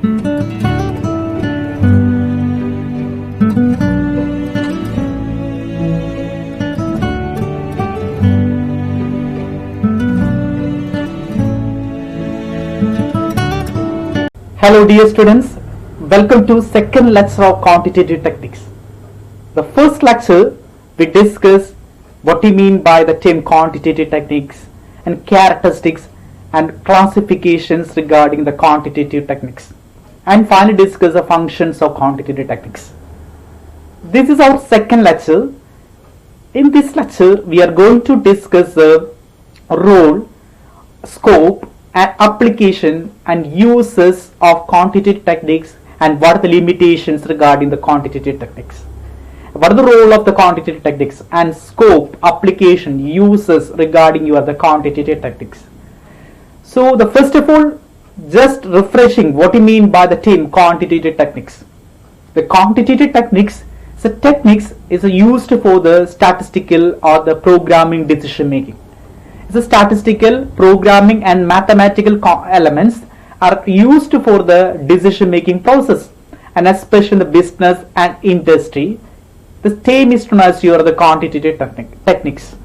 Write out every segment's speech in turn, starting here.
Hello dear students, welcome to second lecture of quantitative techniques. The first lecture we discuss what we mean by the term quantitative techniques and characteristics and classifications regarding the quantitative techniques, and finally discuss the functions of quantitative techniques. This is our second lecture. In this lecture we are going to discuss the role, scope and application and uses of quantitative techniques and what are the limitations regarding the quantitative techniques. What are the role of the quantitative techniques and scope, application, uses regarding the quantitative techniques. So the first of all, just refreshing what we mean by the term quantitative techniques. The quantitative techniques is used for the statistical or the programming decision making. The statistical, programming and mathematical elements are used for the decision making process, and especially in the business and industry. The same is known as the quantitative techniques.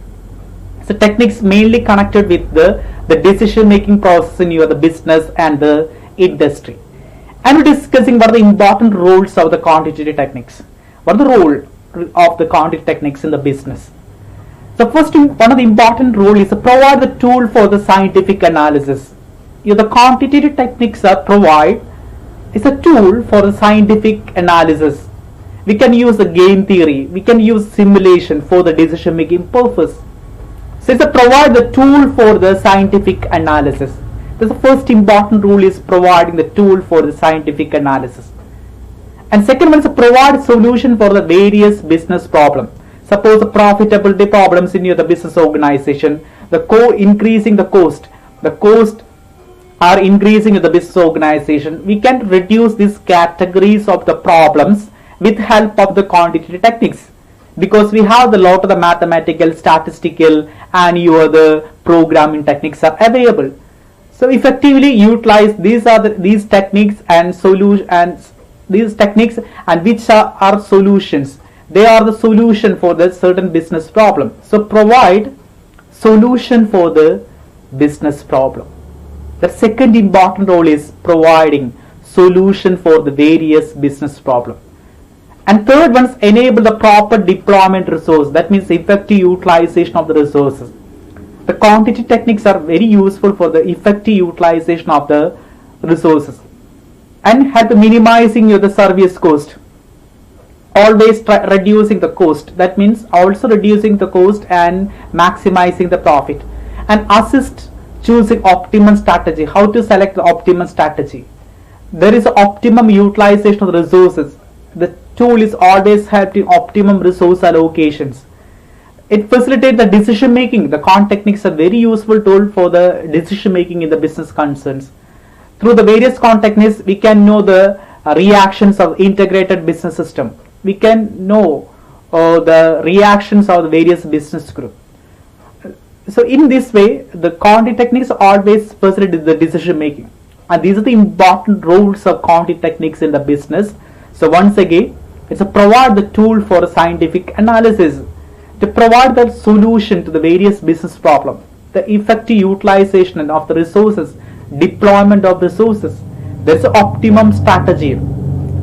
So techniques mainly connected with the decision making process in the business and the industry. And we're discussing what are the important roles of the quantitative techniques. What are the role of the quantitative techniques in the business? The first one of the important role is to provide the tool for the scientific analysis. The quantitative techniques are is a tool for the scientific analysis. We can use the game theory, we can use simulation for the decision making purpose. So it's to provide the tool for the scientific analysis. The first important rule is providing the tool for the scientific analysis. And second one is to provide solution for the various business problems. Suppose the profitability problems in the business organization, increasing the cost are increasing in the business organization. We can reduce these categories of the problems with help of the quantitative techniques, because we have a lot of the mathematical, statistical and the programming techniques are available. So effectively utilize these techniques and which are solutions. They are the solution for the certain business problem. So provide solution for the business problem. The second important role is providing solution for the various business problem. And third one is enable the proper deployment resource. That means effective utilization of the resources. The quantitative techniques are very useful for the effective utilization of the resources and help minimizing the service cost. Always reducing the cost. That means also reducing the cost and maximizing the profit, and assist choosing optimum strategy. How to select the optimum strategy? There is optimum utilization of the resources. The tool is always helping optimum resource allocations. It facilitates the decision making. The quant techniques are very useful tool for the decision making in the business concerns. Through the various quant techniques, we can know the reactions of integrated business system. We can know the reactions of the various business group. So in this way, the quantitative techniques always facilitate the decision making, and these are the important roles of quantitative techniques in the business. So once again, it's to provide the tool for scientific analysis, to provide the solution to the various business problems, the effective utilization of the resources, deployment of resources. There's an optimum strategy,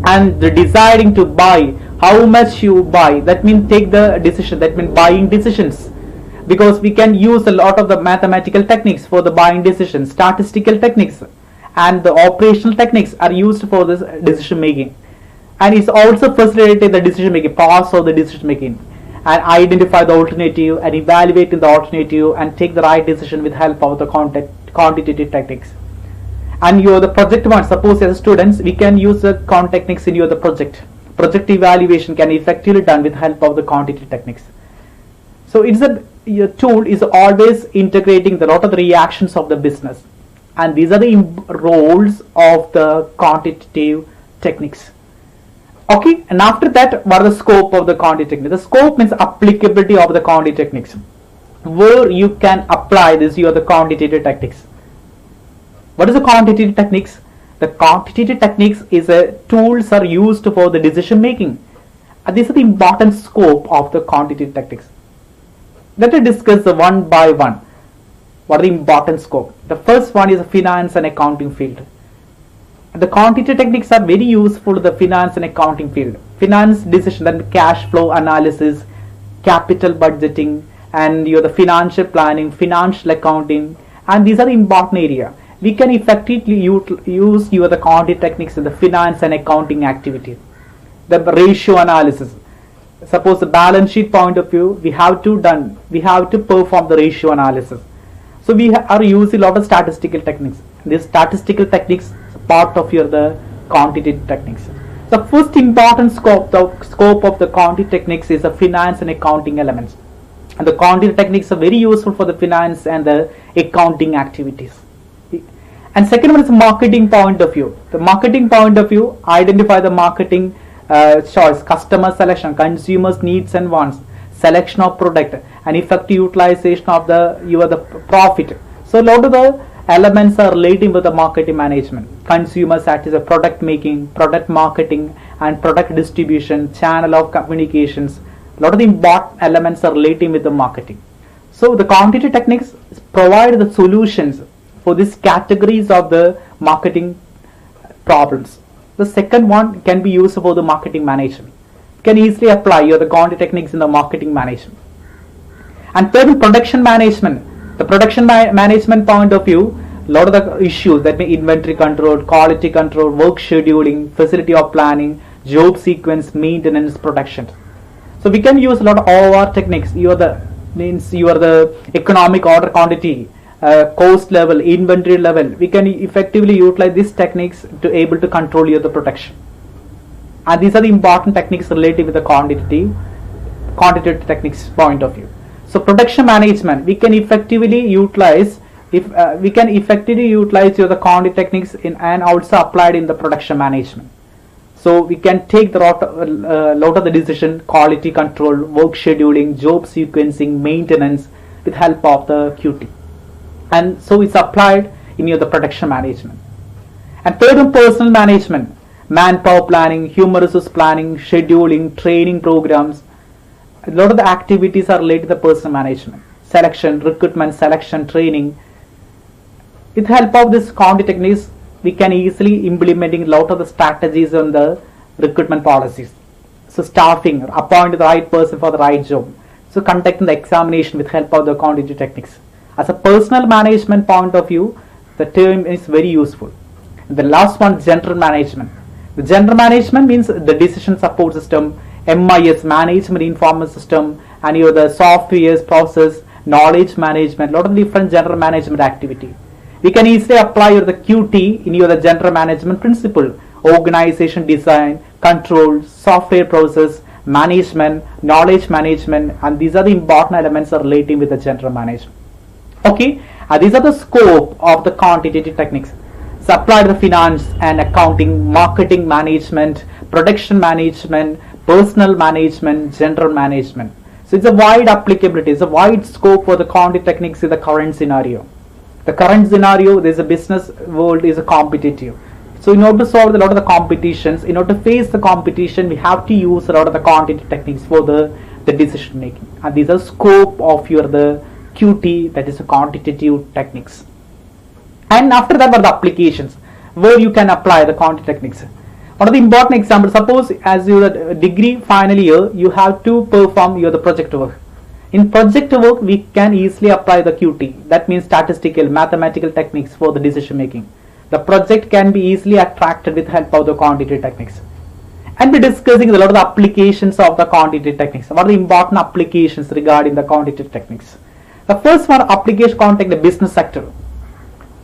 and the deciding to buy, how much you buy, that means take the decision, that means buying decisions, because we can use a lot of the mathematical techniques for the buying decisions. Statistical techniques and the operational techniques are used for this decision making, and it's also facilitated the decision making, parts of the decision making, and identify the alternative and evaluating the alternative and take the right decision with help of the quantitative techniques. And the project one, suppose as students we can use the quant techniques in the project evaluation can effectively done with help of the quantitative techniques. So it's your tool is always integrating the lot of the reactions of the business, and these are the roles of the quantitative techniques. Okay, and after that, what is the scope of the quantitative technique? The scope means applicability of the quantitative techniques, where you can apply this the quantitative techniques. What is the quantitative techniques? The quantitative techniques is a tools are used for the decision making. This is the important scope of the quantitative techniques. Let us discuss one by one. What are the important scope? The first one is the finance and accounting field. The quantitative techniques are very useful to the finance and accounting field. Finance decision, then cash flow analysis, capital budgeting, and the financial planning, financial accounting, and these are the important area. We can effectively use the quantitative techniques in the finance and accounting activity. The ratio analysis. Suppose the balance sheet point of view, we have to perform the ratio analysis. So we are using a lot of statistical techniques. These statistical techniques are part of the quantitative techniques. The first important scope of the quantitative techniques is the finance and accounting elements. And the quantitative techniques are very useful for the finance and the accounting activities. And second one is marketing point of view. The marketing point of view, identify the marketing choice, customer selection, consumers needs and wants, selection of product, and effective utilization of the profit. So a lot of the elements are relating with the marketing management. Consumer satisfaction, product making, product marketing, and product distribution, channel of communications. A lot of the important elements are relating with the marketing. So the quantitative techniques provide the solutions for these categories of the marketing problems. The second one can be used for the marketing management. You can easily apply the quantitative techniques in the marketing management. And third, production management. The production management point of view, a lot of the issues that may inventory control, quality control, work scheduling, facility of planning, job sequence, maintenance, production. So we can use a lot of OR techniques. You are the economic order quantity, cost level, inventory level. We can effectively utilize these techniques to able to control the production. And these are the important techniques related with the quantitative techniques point of view. So production management, we can effectively utilize the quantitative techniques and also applied in the production management. So we can take the lot of the decision, quality control, work scheduling, job sequencing, maintenance with help of the QT. And so it's applied in the production management. And third one, personal management, manpower planning, human resource planning, scheduling, training programs. A lot of the activities are related to the personal management, selection, recruitment, selection, training. With help of this quantitative techniques, we can easily implementing a lot of the strategies on the recruitment policies. So staffing, appoint the right person for the right job. So conducting the examination with help of the quantitative techniques. As a personal management point of view, the term is very useful. The last one, general management. The general management means the decision support system, MIS, management information system, and the softwares, process, knowledge management, lot of different general management activity. We can easily apply the QT in the general management principle, organization design, control, software process, management, knowledge management, and these are the important elements are relating with the general management. Okay, these are the scope of the quantitative techniques. So apply the finance and accounting, marketing management, production management, personal management, general management. So it's a wide applicability, it's a wide scope for the quantitative techniques in the current scenario. The current scenario, there's a business world is a competitive. So in order to solve a lot of the competitions, in order to face the competition, we have to use a lot of the quantitative techniques for the decision making. And these are scope of the QT, that is the quantitative techniques. And after that are the applications where you can apply the quantitative techniques. One of the important examples, suppose as your degree final year, you have to perform the project work. In project work, we can easily apply the QT. That means statistical, mathematical techniques for the decision making. The project can be easily attracted with help of the quantitative techniques. And we're discussing a lot of the applications of the quantitative techniques. What are the important applications regarding the quantitative techniques? The first one, application contact the business sector.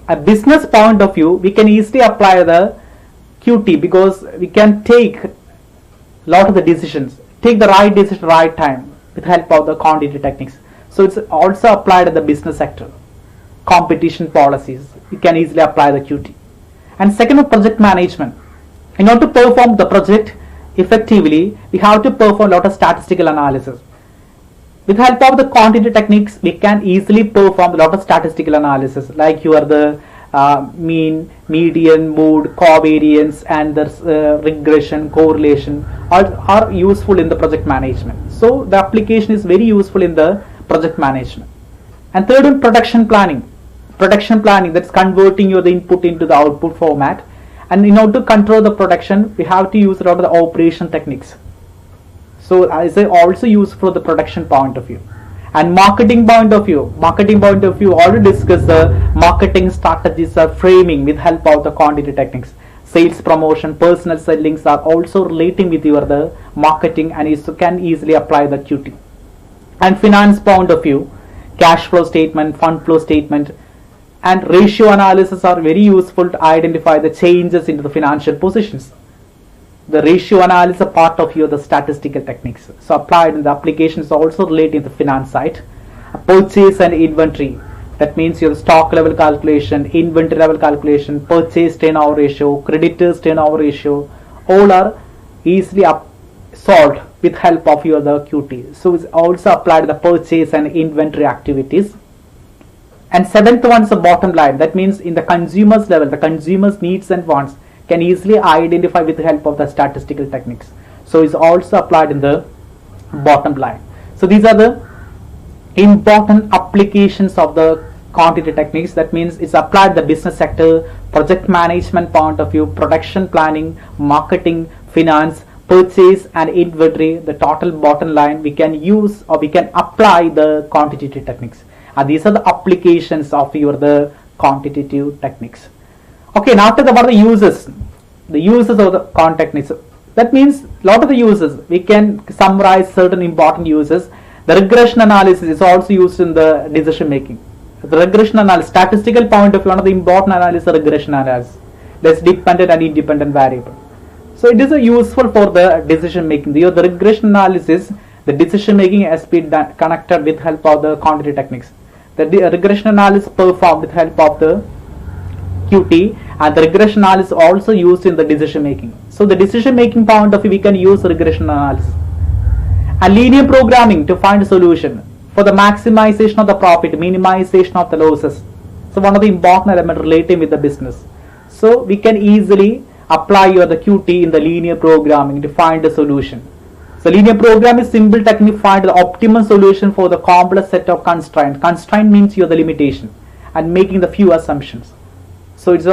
A business point of view, we can easily apply the QT because we can take a lot of the decisions, take the right decision right time with help of the quantitative techniques. So it's also applied in the business sector. Competition policies, you can easily apply the QT. And second one, project management. In order to perform the project effectively, we have to perform a lot of statistical analysis. With help of the quantitative techniques, we can easily perform a lot of statistical analysis, like the mean, median, mode, covariance, and the regression, correlation are useful in the project management. So the application is very useful in the project management. And third one, production planning. Production planning, that's converting your the input into the output format. And in order to control the production, we have to use a lot of the operation techniques. So is also used for the production point of view. And marketing point of view, already discussed the marketing strategies are framing with help of the quantity techniques. Sales promotion, personal sellings are also relating with your the marketing, and you can easily apply the QT. And finance point of view, cash flow statement, fund flow statement, and ratio analysis are very useful to identify the changes into the financial positions. The ratio analysis is a part of the statistical techniques. So applied in the applications also related to the finance side. Purchase and inventory. That means your stock level calculation, inventory level calculation, purchase turnover ratio, creditors turnover ratio, all are easily solved with help of the QT. So it's also applied to the purchase and inventory activities. And seventh one is the bottom line. That means in the consumer's level, the consumer's needs and wants can easily identify with the help of the statistical techniques. So it's also applied in the bottom line. So these are the important applications of the quantity techniques. That means it's applied in the business sector, project management point of view, production planning, marketing, finance, purchase and inventory. The total bottom line we can use or we can apply the quantitative techniques. And these are the applications of the quantitative techniques. Okay, now talk about the uses of the quant techniques. That means a lot of the uses, we can summarize certain important uses. The regression analysis is also used in the decision making. The regression analysis, statistical point of view, one of the important analysis is regression analysis. That's dependent and independent variable. So it is useful for the decision making. The regression analysis, the decision making has been connected with help of the quantitative techniques. The regression analysis performed with help of the QT, and the regression analysis also used in the decision making. So the decision making point of view we can use regression analysis. And linear programming to find a solution for the maximization of the profit, minimization of the losses. So one of the important elements relating with the business. So we can easily apply the QT in the linear programming to find a solution. So linear programming is simple technique to find the optimal solution for the complex set of constraints. Constraint means the limitation and making the few assumptions. So it's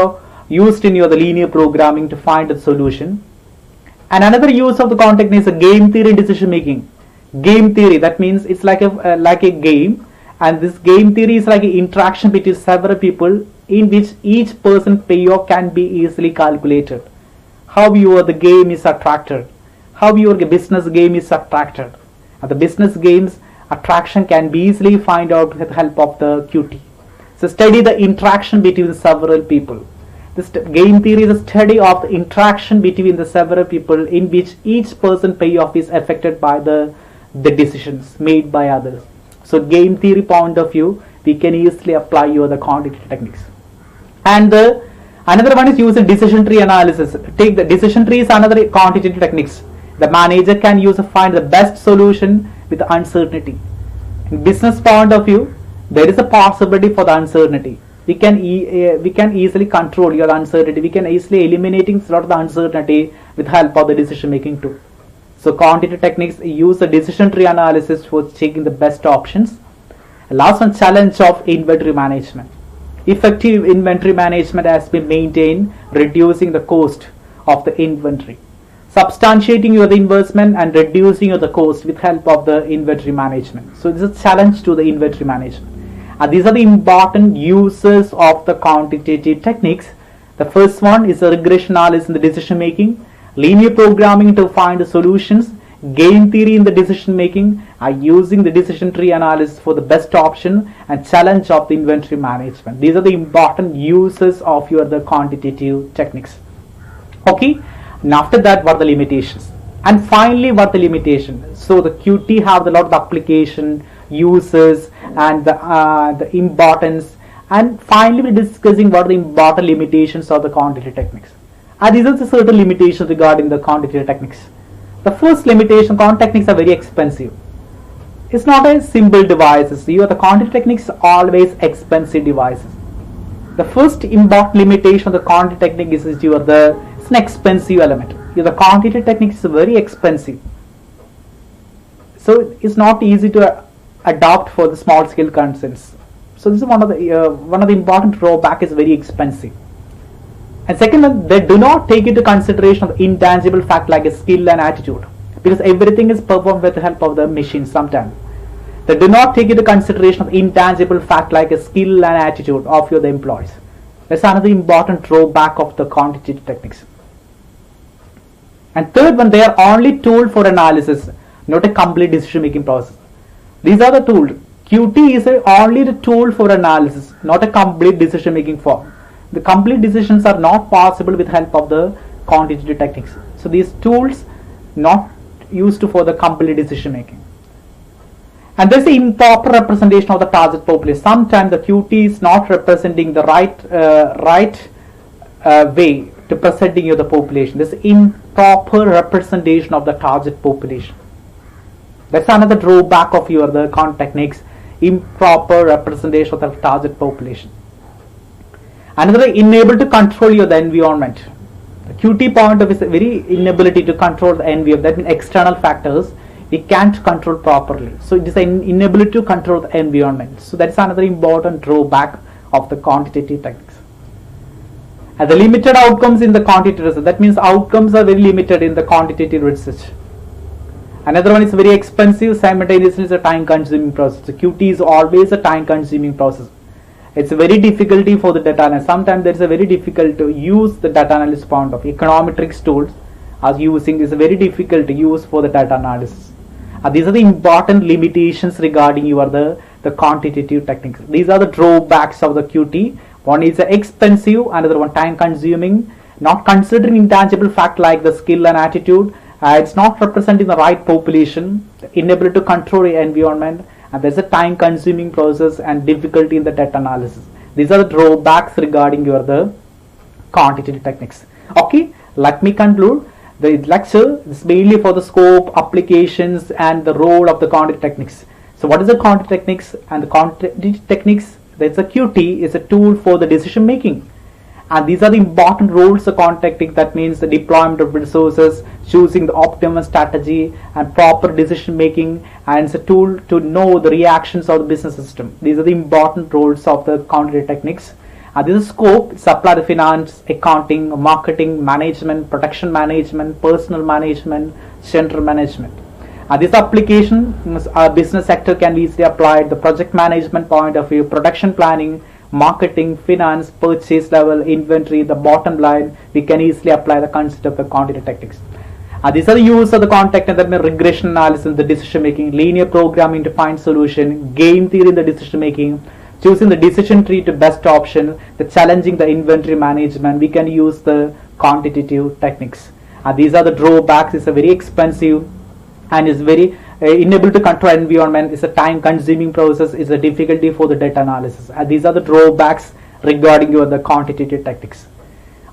used in the linear programming to find the solution. And another use of the quant technique is a game theory decision making. Game theory, that means it's like a game, and this game theory is like an interaction between several people in which each person payoff can be easily calculated. How the game is attracted, how your business game is attracted, and the business game's attraction can be easily find out with the help of the QT. So study the interaction between several people. This game theory is a study of the interaction between the several people in which each person payoff is affected by the decisions made by others. So game theory point of view, we can easily apply the quantitative techniques. And another one is using decision tree analysis. Take the decision tree is another quantitative techniques. The manager can use to find the best solution with uncertainty. In business point of view, there is a possibility for the uncertainty. We can easily control your uncertainty. We can easily eliminating a lot of the uncertainty with help of the decision making tool. So quantitative techniques use the decision tree analysis for taking the best options. Last one, challenge of inventory management. Effective inventory management has been maintained, reducing the cost of the inventory, substantiating your investment and reducing the cost with help of the inventory management. So this is a challenge to the inventory management. And these are the important uses of the quantitative techniques. The first one is the regression analysis in the decision making, linear programming to find the solutions, game theory in the decision making, using the decision tree analysis for the best option, and challenge of the inventory management. These are the important uses of the quantitative techniques. Okay, and after that, what are the limitations? And finally, what are the limitations? So the QT have a lot of application, uses, and the importance. And finally, we're discussing what are the important limitations of the quantitative techniques. And these are the certain limitations regarding the quantitative techniques. The first limitation, quant techniques are very expensive. It's not a simple devices. The quantitative techniques are always expensive devices. The first important limitation of the quantity technique is it's an expensive element. The quantity technique is very expensive, so it's not easy to adopt for the small scale concerns. So this is one of the important drawback is very expensive. And second, they do not take into consideration the intangible fact like a skill and attitude, because everything is performed with the help of the machine sometimes. They do not take into consideration of intangible fact like a skill and attitude of the employees. That's another important drawback of the quantitative techniques. And third one, they are only tool for analysis, not a complete decision making process. These are the tools. QT is only the tool for analysis, not a complete decision making form. The complete decisions are not possible with help of the quantitative techniques. So these tools not used for the complete decision making. And there's the improper representation of the target population. Sometimes the QT is not representing the right way to presenting the population. There's improper representation of the target population. That's another drawback of the quant techniques, improper representation of the target population. Another, unable to control the environment. The QT point of is very inability to control the environment. That means external factors we can't control properly. So it is an inability to control the environment. So that's another important drawback of the quantitative techniques. And the limited outcomes in the quantitative research. That means outcomes are very limited in the quantitative research. Another one is very expensive, simultaneously is a time consuming process. So QT is always a time consuming process. It's a very difficulty for the data analyst. Sometimes there is a very difficult to use the data analyst point of econometrics tools as using is very difficult to use for the data analysis. These are the important limitations regarding the quantitative techniques. These are the drawbacks of the QT. One is expensive, another one time consuming, not considering intangible fact like the skill and attitude. It's not representing the right population, inability to control the environment, and there's a time consuming process and difficulty in the data analysis. These are the drawbacks regarding the quantitative techniques. Okay, let me conclude. The lecture is mainly for the scope, applications, and the role of the quantitative techniques. So what is the quantitative techniques? And the quantitative techniques, there's a QT is a tool for the decision making. And these are the important roles of quantitative technique. That means the deployment of resources, choosing the optimum strategy, and proper decision making, and it's a tool to know the reactions of the business system. These are the important roles of the quantitative techniques. This is scope, supply the finance, accounting, marketing, management, production management, personal management, central management. This application, business sector can be easily applied, the project management point of view, production planning, marketing, finance, purchase level, inventory, the bottom line, we can easily apply the concept of the quantitative techniques. These are the use of the quantitative techniques, that means regression analysis, the decision making, linear programming to find solution, game theory in the decision making, choosing the decision tree to best option, the challenging the inventory management, we can use the quantitative techniques. These are the drawbacks. It's a very expensive and is very unable to control environment. It's a time consuming process. It's a difficulty for the data analysis. These are the drawbacks regarding the quantitative techniques.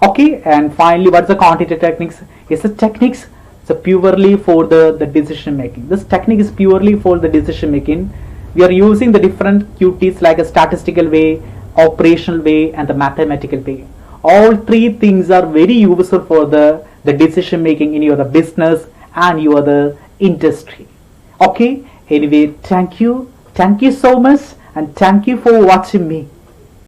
Okay, and finally, what's the quantitative techniques? It's a techniques. It's a purely for the decision making. This technique is purely for the decision making. We are using the different QTs like a statistical way, operational way, and the mathematical way. All three things are very useful for the decision making in your business and the industry. Okay, anyway, thank you so much, and thank you for watching me.